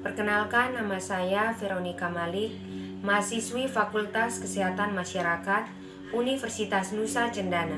Perkenalkan, nama saya Veronica Malik, mahasiswi Fakultas Kesehatan Masyarakat Universitas Nusa Cendana.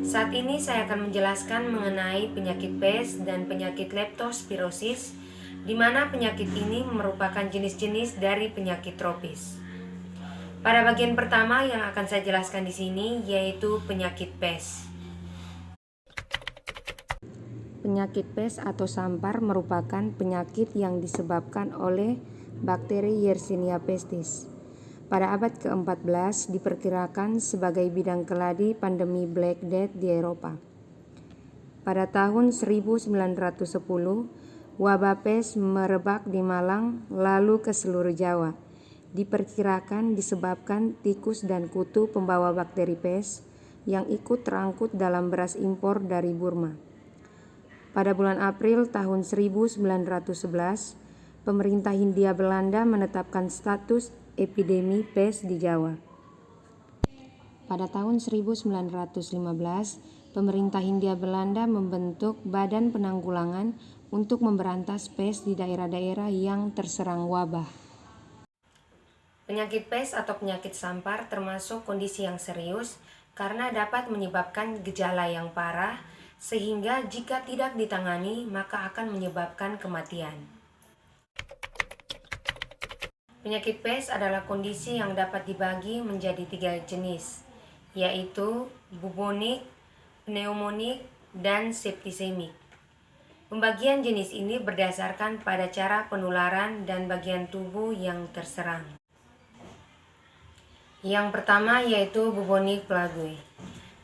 Saat ini saya akan menjelaskan mengenai penyakit pes dan penyakit leptospirosis, di mana penyakit ini merupakan jenis-jenis dari penyakit tropis. Pada bagian pertama yang akan saya jelaskan di sini yaitu penyakit pes. Penyakit pes atau sampar merupakan penyakit yang disebabkan oleh bakteri Yersinia pestis. Pada abad ke-14 diperkirakan sebagai bidang keladi pandemi Black Death di Eropa. Pada tahun 1910, wabah pes merebak di Malang lalu ke seluruh Jawa. Diperkirakan disebabkan tikus dan kutu pembawa bakteri pes yang ikut terangkut dalam beras impor dari Burma. Pada bulan April tahun 1911, pemerintah Hindia Belanda menetapkan status epidemi pes di Jawa. Pada tahun 1915, pemerintah Hindia Belanda membentuk Badan Penanggulangan untuk memberantas pes di daerah-daerah yang terserang wabah. Penyakit pes atau penyakit sampar termasuk kondisi yang serius karena dapat menyebabkan gejala yang parah, sehingga jika tidak ditangani maka akan menyebabkan kematian. Penyakit pes adalah kondisi yang dapat dibagi menjadi 3 jenis, yaitu bubonik, pneumonik, dan septisemik. Pembagian jenis ini berdasarkan pada cara penularan dan bagian tubuh yang terserang. Yang pertama yaitu bubonik plague.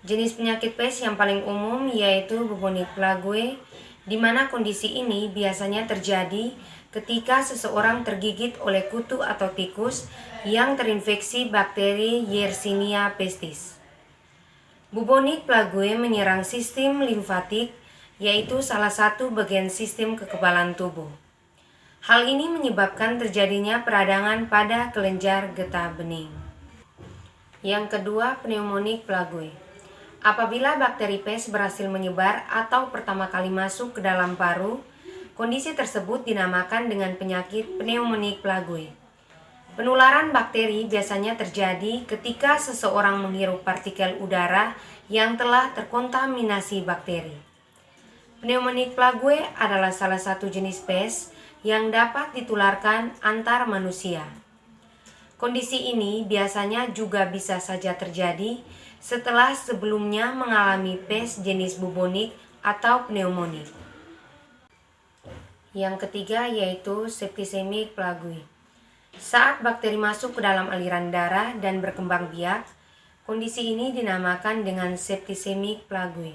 Jenis penyakit pes yang paling umum yaitu bubonik plague, di mana kondisi ini biasanya terjadi ketika seseorang tergigit oleh kutu atau tikus yang terinfeksi bakteri Yersinia pestis. Bubonik plague menyerang sistem limfatik, yaitu salah satu bagian sistem kekebalan tubuh. Hal ini menyebabkan terjadinya peradangan pada kelenjar getah bening. Yang kedua, pneumonik plague. Apabila bakteri pes berhasil menyebar atau pertama kali masuk ke dalam paru, kondisi tersebut dinamakan dengan penyakit pneumonik plague. Penularan bakteri biasanya terjadi ketika seseorang menghirup partikel udara yang telah terkontaminasi bakteri. Pneumonik plague adalah salah satu jenis pes yang dapat ditularkan antar manusia. Kondisi ini biasanya juga bisa saja terjadi setelah sebelumnya mengalami pes jenis bubonik atau pneumonik. Yang ketiga yaitu septisemik plague. Saat bakteri masuk ke dalam aliran darah dan berkembang biak, kondisi ini dinamakan dengan septisemik plague.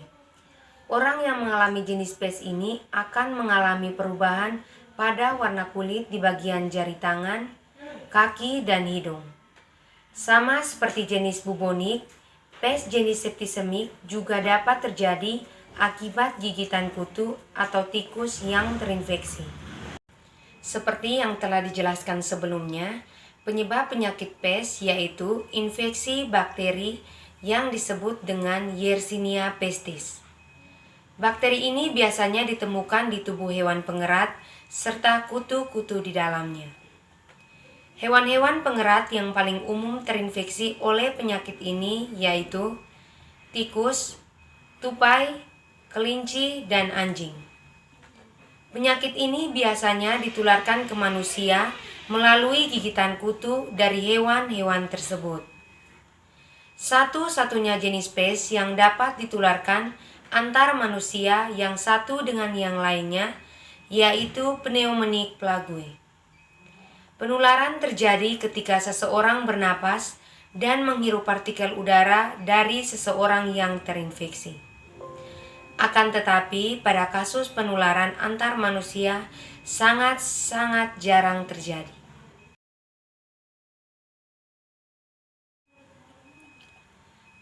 Orang yang mengalami jenis pes ini akan mengalami perubahan pada warna kulit di bagian jari tangan, kaki, dan hidung. Sama seperti jenis bubonik, pes jenis septisemik juga dapat terjadi akibat gigitan kutu atau tikus yang terinfeksi. Seperti yang telah dijelaskan sebelumnya, penyebab penyakit pes yaitu infeksi bakteri yang disebut dengan Yersinia pestis. Bakteri ini biasanya ditemukan di tubuh hewan pengerat serta kutu-kutu di dalamnya. Hewan-hewan pengerat yang paling umum terinfeksi oleh penyakit ini yaitu tikus, tupai, kelinci, dan anjing. Penyakit ini biasanya ditularkan ke manusia melalui gigitan kutu dari hewan-hewan tersebut. Satu-satunya jenis pes yang dapat ditularkan antar manusia yang satu dengan yang lainnya yaitu pneumonik plague. Penularan terjadi ketika seseorang bernapas dan menghirup partikel udara dari seseorang yang terinfeksi. Akan tetapi, pada kasus penularan antar manusia sangat-sangat jarang terjadi.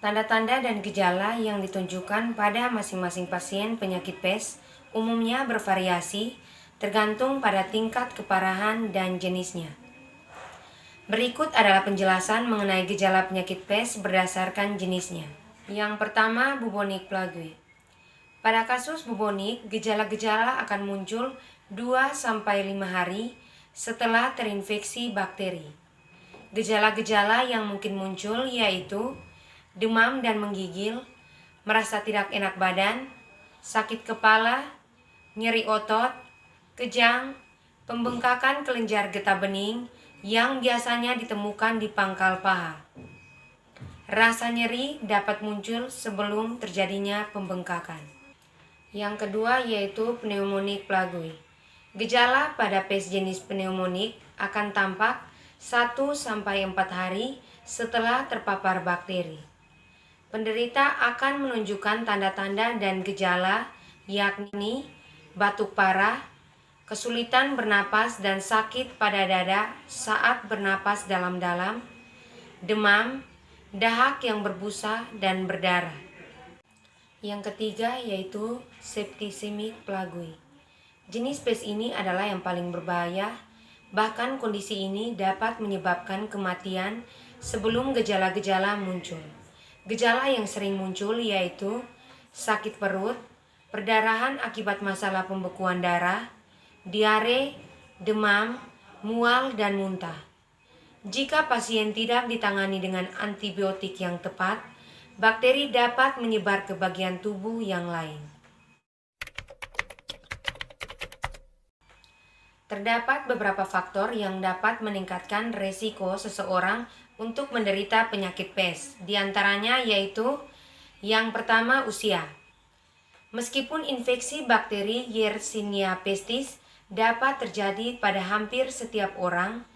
Tanda-tanda dan gejala yang ditunjukkan pada masing-masing pasien penyakit pes umumnya bervariasi tergantung pada tingkat keparahan dan jenisnya. Berikut adalah penjelasan mengenai gejala penyakit pes berdasarkan jenisnya. Yang pertama, bubonik plague. Pada kasus bubonik, gejala-gejala akan muncul 2-5 hari setelah terinfeksi bakteri. Gejala-gejala yang mungkin muncul yaitu demam dan menggigil, merasa tidak enak badan, sakit kepala, nyeri otot, kejang, pembengkakan kelenjar getah bening yang biasanya ditemukan di pangkal paha. Rasa nyeri dapat muncul sebelum terjadinya pembengkakan. Yang kedua yaitu pneumonik plagui. Gejala pada pes jenis pneumonik akan tampak 1-4 hari setelah terpapar bakteri. Penderita akan menunjukkan tanda-tanda dan gejala yakni batuk parah, kesulitan bernapas dan sakit pada dada saat bernapas dalam-dalam, demam, dahak yang berbusa dan berdarah. Yang ketiga yaitu septisemik plagui. Jenis pes ini adalah yang paling berbahaya, bahkan kondisi ini dapat menyebabkan kematian sebelum gejala-gejala muncul. Gejala yang sering muncul yaitu sakit perut, perdarahan akibat masalah pembekuan darah, diare, demam, mual, dan muntah. Jika pasien tidak ditangani dengan antibiotik yang tepat, bakteri dapat menyebar ke bagian tubuh yang lain. Terdapat beberapa faktor yang dapat meningkatkan resiko seseorang untuk menderita penyakit pes. Di antaranya yaitu yang pertama usia. Meskipun infeksi bakteri Yersinia pestis dapat terjadi pada hampir setiap orang,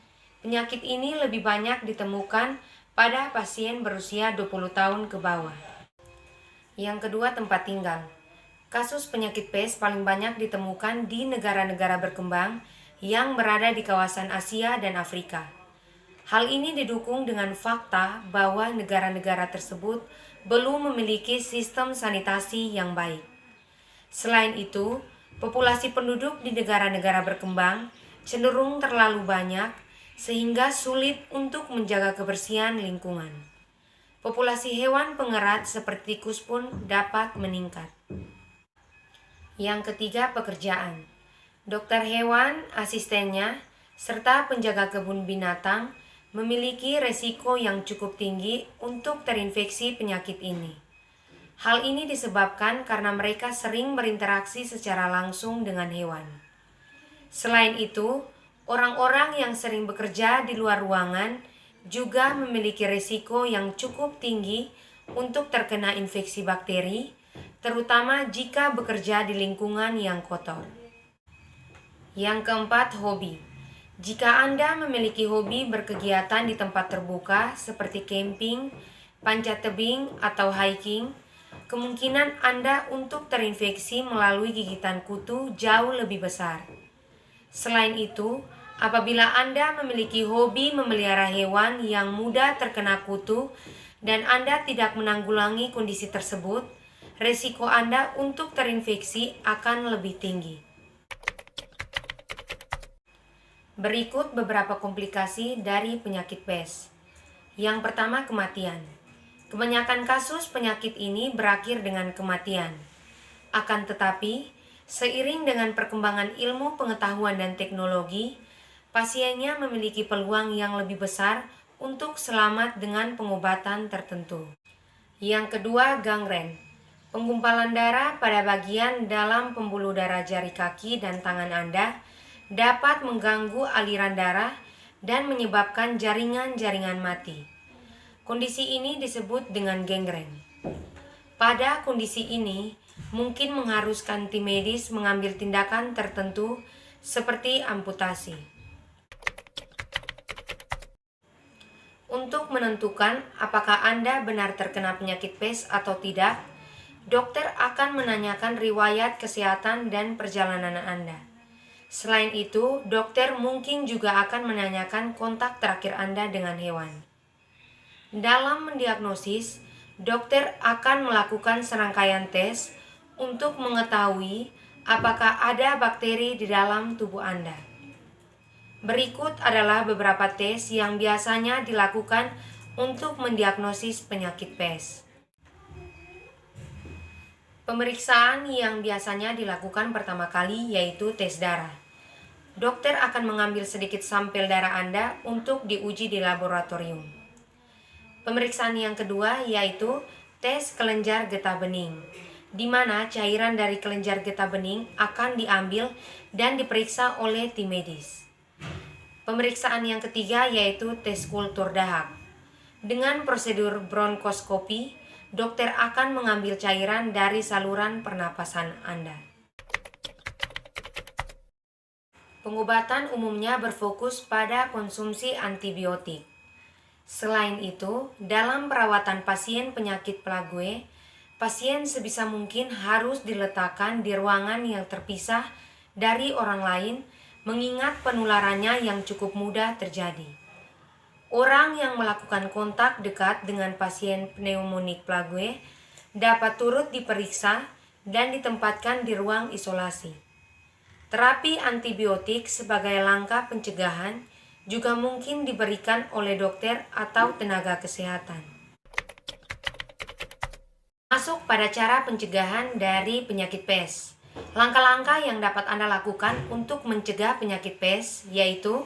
penyakit ini lebih banyak ditemukan pada pasien berusia 20 tahun ke bawah. Yang kedua, tempat tinggal. Kasus penyakit pes paling banyak ditemukan di negara-negara berkembang yang berada di kawasan Asia dan Afrika. Hal ini didukung dengan fakta bahwa negara-negara tersebut belum memiliki sistem sanitasi yang baik. Selain itu, populasi penduduk di negara-negara berkembang cenderung terlalu banyak sehingga sulit untuk menjaga kebersihan lingkungan. Populasi hewan pengerat seperti tikus pun dapat meningkat. Yang ketiga, pekerjaan. Dokter hewan, asistennya, serta penjaga kebun binatang memiliki resiko yang cukup tinggi untuk terinfeksi penyakit ini. Hal ini disebabkan karena mereka sering berinteraksi secara langsung dengan hewan. Selain itu, orang-orang yang sering bekerja di luar ruangan juga memiliki risiko yang cukup tinggi untuk terkena infeksi bakteri, terutama jika bekerja di lingkungan yang kotor. Yang keempat, hobi. Jika Anda memiliki hobi berkegiatan di tempat terbuka seperti camping, panjat tebing, atau hiking, kemungkinan Anda untuk terinfeksi melalui gigitan kutu jauh lebih besar. Selain itu, apabila Anda memiliki hobi memelihara hewan yang mudah terkena kutu dan Anda tidak menanggulangi kondisi tersebut, risiko Anda untuk terinfeksi akan lebih tinggi. Berikut beberapa komplikasi dari penyakit pes. Yang pertama, kematian. Kebanyakan kasus penyakit ini berakhir dengan kematian. Akan tetapi, seiring dengan perkembangan ilmu pengetahuan dan teknologi, pasiennya memiliki peluang yang lebih besar untuk selamat dengan pengobatan tertentu. Yang kedua, gangren. Penggumpalan darah pada bagian dalam pembuluh darah jari kaki dan tangan Anda dapat mengganggu aliran darah dan menyebabkan jaringan-jaringan mati. Kondisi ini disebut dengan gangren. Pada kondisi ini, mungkin mengharuskan tim medis mengambil tindakan tertentu seperti amputasi. Untuk menentukan apakah Anda benar terkena penyakit pes atau tidak, dokter akan menanyakan riwayat kesehatan dan perjalanan Anda. Selain itu, dokter mungkin juga akan menanyakan kontak terakhir Anda dengan hewan. Dalam mendiagnosis, dokter akan melakukan serangkaian tes untuk mengetahui apakah ada bakteri di dalam tubuh Anda. Berikut adalah beberapa tes yang biasanya dilakukan untuk mendiagnosis penyakit pes. Pemeriksaan yang biasanya dilakukan pertama kali yaitu tes darah. dokter akan mengambil sedikit sampel darah Anda untuk diuji di laboratorium. Pemeriksaan yang kedua yaitu tes kelenjar getah bening, di mana cairan dari kelenjar getah bening akan diambil dan diperiksa oleh tim medis. Pemeriksaan yang ketiga yaitu tes kultur dahak. Dengan prosedur bronkoskopi, dokter akan mengambil cairan dari saluran pernapasan Anda. Pengobatan umumnya berfokus pada konsumsi antibiotik. Selain itu, dalam perawatan pasien penyakit Plague, pasien sebisa mungkin harus diletakkan di ruangan yang terpisah dari orang lain, mengingat penularannya yang cukup mudah terjadi. Orang yang melakukan kontak dekat dengan pasien pneumonik Plague dapat turut diperiksa dan ditempatkan di ruang isolasi. Terapi antibiotik sebagai langkah pencegahan juga mungkin diberikan oleh dokter atau tenaga kesehatan. Masuk pada cara pencegahan dari penyakit pes. Langkah-langkah yang dapat Anda lakukan untuk mencegah penyakit pes yaitu: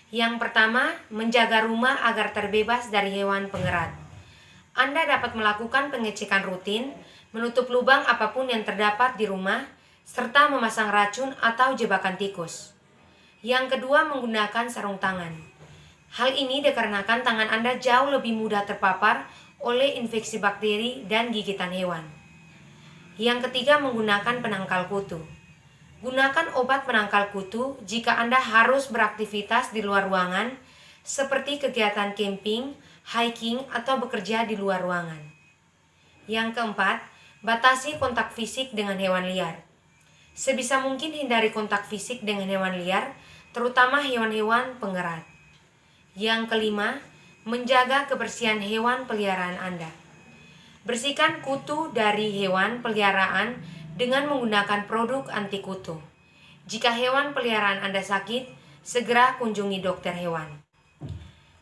yang pertama, menjaga rumah agar terbebas dari hewan pengerat. Anda dapat melakukan pengecekan rutin, menutup lubang apapun yang terdapat di rumah, serta memasang racun atau jebakan tikus. Yang kedua, menggunakan sarung tangan. Hal ini dikarenakan tangan Anda jauh lebih mudah terpapar oleh infeksi bakteri dan gigitan hewan. Yang ketiga, menggunakan penangkal kutu. Gunakan obat penangkal kutu jika Anda harus beraktivitas di luar ruangan, seperti kegiatan camping, hiking, atau bekerja di luar ruangan. Yang keempat, batasi kontak fisik dengan hewan liar. Sebisa mungkin hindari kontak fisik dengan hewan liar, terutama hewan-hewan pengerat. Yang kelima, menjaga kebersihan hewan peliharaan Anda. Bersihkan kutu dari hewan peliharaan dengan menggunakan produk anti kutu. Jika hewan peliharaan Anda sakit, segera kunjungi dokter hewan.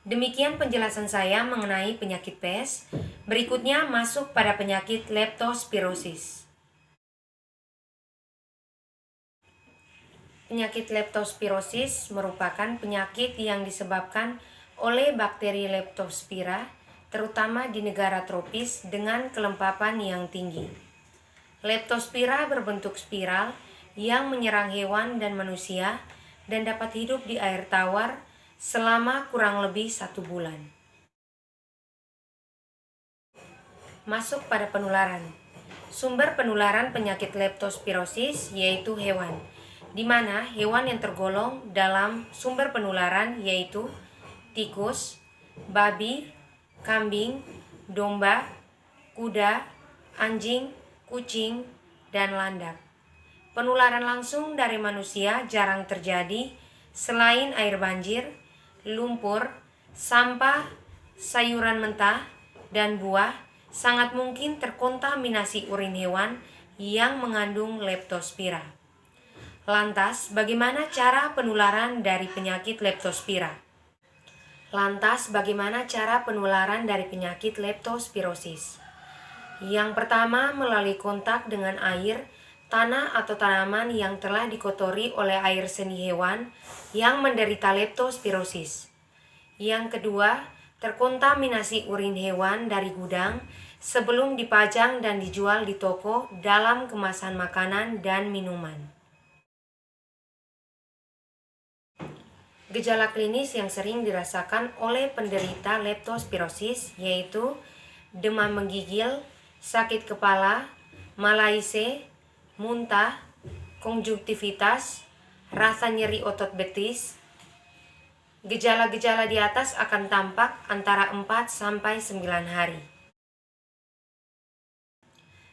Demikian penjelasan saya mengenai penyakit pes. Berikutnya masuk pada penyakit leptospirosis. Penyakit leptospirosis merupakan penyakit yang disebabkan oleh bakteri Leptospira, terutama di negara tropis dengan kelembapan yang tinggi. Leptospira berbentuk spiral yang menyerang hewan dan manusia dan dapat hidup di air tawar selama kurang lebih 1 bulan. Masuk pada penularan. Sumber penularan penyakit leptospirosis yaitu hewan, di mana hewan yang tergolong dalam sumber penularan yaitu tikus, babi, kambing, domba, kuda, anjing, kucing, dan landak. Penularan langsung dari manusia jarang terjadi selain air banjir, lumpur, sampah, sayuran mentah, dan buah. Sangat mungkin terkontaminasi urin hewan yang mengandung leptospira. Lantas, bagaimana cara penularan dari penyakit leptospira? Leptospirosis? Yang pertama, melalui kontak dengan air, tanah atau tanaman yang telah dikotori oleh air seni hewan yang menderita leptospirosis. Yang kedua, terkontaminasi urin hewan dari gudang sebelum dipajang dan dijual di toko dalam kemasan makanan dan minuman. Gejala klinis yang sering dirasakan oleh penderita leptospirosis yaitu demam menggigil, sakit kepala, malaise, muntah, konjungtivitas, rasa nyeri otot betis. Gejala-gejala di atas akan tampak antara 4-9 hari.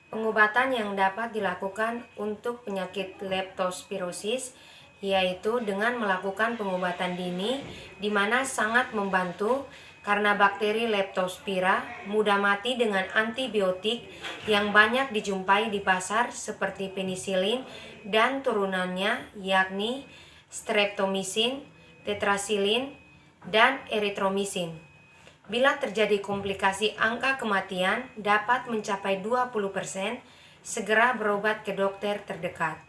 Pengobatan yang dapat dilakukan untuk penyakit leptospirosis yaitu dengan melakukan pengobatan dini, di mana sangat membantu karena bakteri Leptospira mudah mati dengan antibiotik yang banyak dijumpai di pasar seperti penisilin dan turunannya yakni streptomycin, tetrasilin, dan eritromisin. Bila terjadi komplikasi, angka kematian dapat mencapai 20%, segera berobat ke dokter terdekat.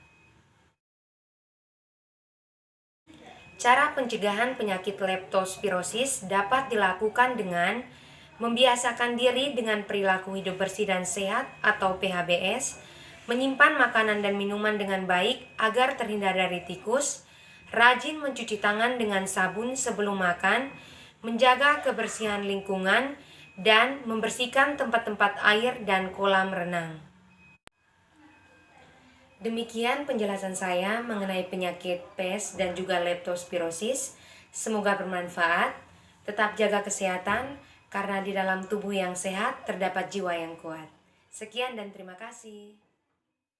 Cara pencegahan penyakit leptospirosis dapat dilakukan dengan membiasakan diri dengan perilaku hidup bersih dan sehat atau PHBS, menyimpan makanan dan minuman dengan baik agar terhindar dari tikus, rajin mencuci tangan dengan sabun sebelum makan, menjaga kebersihan lingkungan, dan membersihkan tempat-tempat air dan kolam renang. Demikian penjelasan saya mengenai penyakit PES dan juga leptospirosis. Semoga bermanfaat. Tetap jaga kesehatan, karena di dalam tubuh yang sehat terdapat jiwa yang kuat. Sekian dan terima kasih.